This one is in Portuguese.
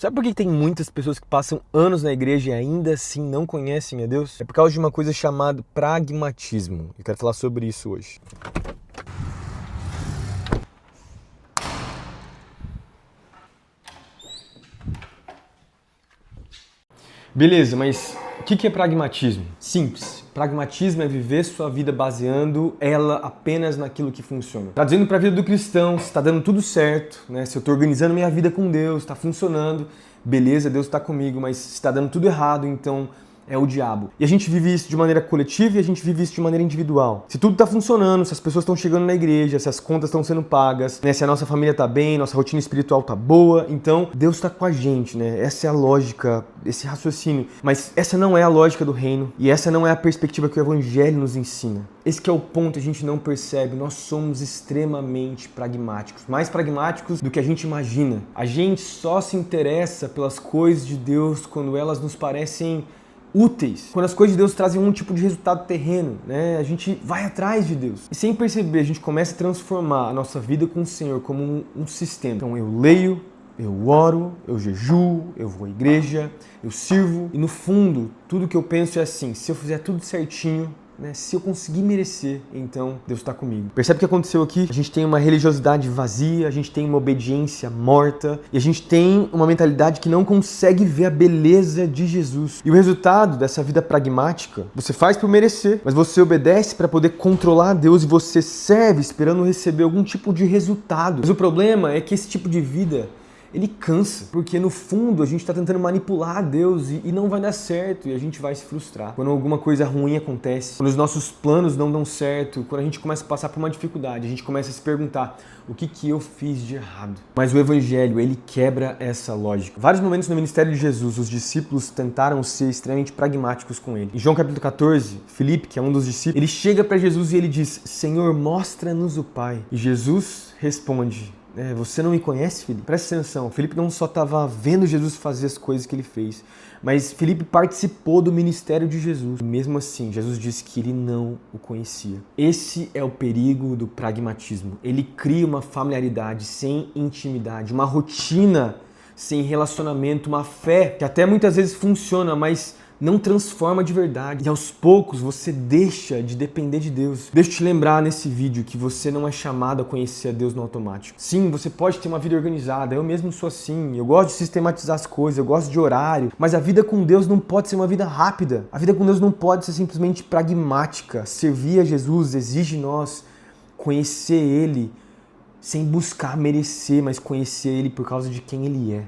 Sabe por que tem muitas pessoas que passam anos na igreja e ainda assim não conhecem a Deus? É por causa de uma coisa chamada pragmatismo. Eu quero falar sobre isso hoje. Beleza, mas o que é pragmatismo? Simples. Pragmatismo é viver sua vida baseando ela apenas naquilo que funciona. Traduzindo para a vida do cristão, se está dando tudo certo, né? Se eu estou organizando minha vida com Deus, está funcionando, beleza, Deus está comigo, mas se está dando tudo errado, então é o diabo. E a gente vive isso de maneira coletiva e a gente vive isso de maneira individual. Se tudo está funcionando, se as pessoas estão chegando na igreja, se as contas estão sendo pagas, né, se a nossa família está bem, nossa rotina espiritual está boa, então Deus está com a gente, né? Essa é a lógica, esse raciocínio. Mas essa não é a lógica do reino e essa não é a perspectiva que o evangelho nos ensina. Esse que é o ponto, a gente não percebe. Nós somos extremamente pragmáticos, mais pragmáticos do que a gente imagina. A gente só se interessa pelas coisas de Deus quando elas nos parecem úteis, quando as coisas de Deus trazem um tipo de resultado terreno, né? A gente vai atrás de Deus. E sem perceber, a gente começa a transformar a nossa vida com o Senhor como um sistema. Então eu leio, eu oro, eu jejuo, eu vou à igreja, eu sirvo. E no fundo, tudo que eu penso é assim, se eu fizer tudo certinho, né, se eu conseguir merecer, então Deus está comigo. Percebe o que aconteceu aqui? A gente tem uma religiosidade vazia, a gente tem uma obediência morta e a gente tem uma mentalidade que não consegue ver a beleza de Jesus. E o resultado dessa vida pragmática, você faz por merecer, mas você obedece para poder controlar Deus e você serve esperando receber algum tipo de resultado. Mas o problema é que esse tipo de vida ele cansa, porque no fundo a gente está tentando manipular Deus e não vai dar certo e a gente vai se frustrar. Quando alguma coisa ruim acontece, quando os nossos planos não dão certo, quando a gente começa a passar por uma dificuldade, a gente começa a se perguntar, o que eu fiz de errado? Mas o evangelho, ele quebra essa lógica. Vários momentos no ministério de Jesus, os discípulos tentaram ser extremamente pragmáticos com ele. Em João capítulo 14, Filipe, que é um dos discípulos, ele chega para Jesus e ele diz, Senhor, mostra-nos o Pai. E Jesus responde, você não me conhece, Filipe? Presta atenção, Filipe não só estava vendo Jesus fazer as coisas que ele fez, mas Filipe participou do ministério de Jesus. E mesmo assim, Jesus disse que ele não o conhecia. Esse é o perigo do pragmatismo. Ele cria uma familiaridade sem intimidade, uma rotina sem relacionamento, uma fé que até muitas vezes funciona, mas não transforma de verdade. E aos poucos você deixa de depender de Deus. Deixa eu te lembrar nesse vídeo que você não é chamado a conhecer a Deus no automático. Sim, você pode ter uma vida organizada. Eu mesmo sou assim. Eu gosto de sistematizar as coisas, eu gosto de horário. Mas a vida com Deus não pode ser uma vida rápida. A vida com Deus não pode ser simplesmente pragmática. Servir a Jesus exige nós conhecer Ele sem buscar merecer, mas conhecer Ele por causa de quem Ele é.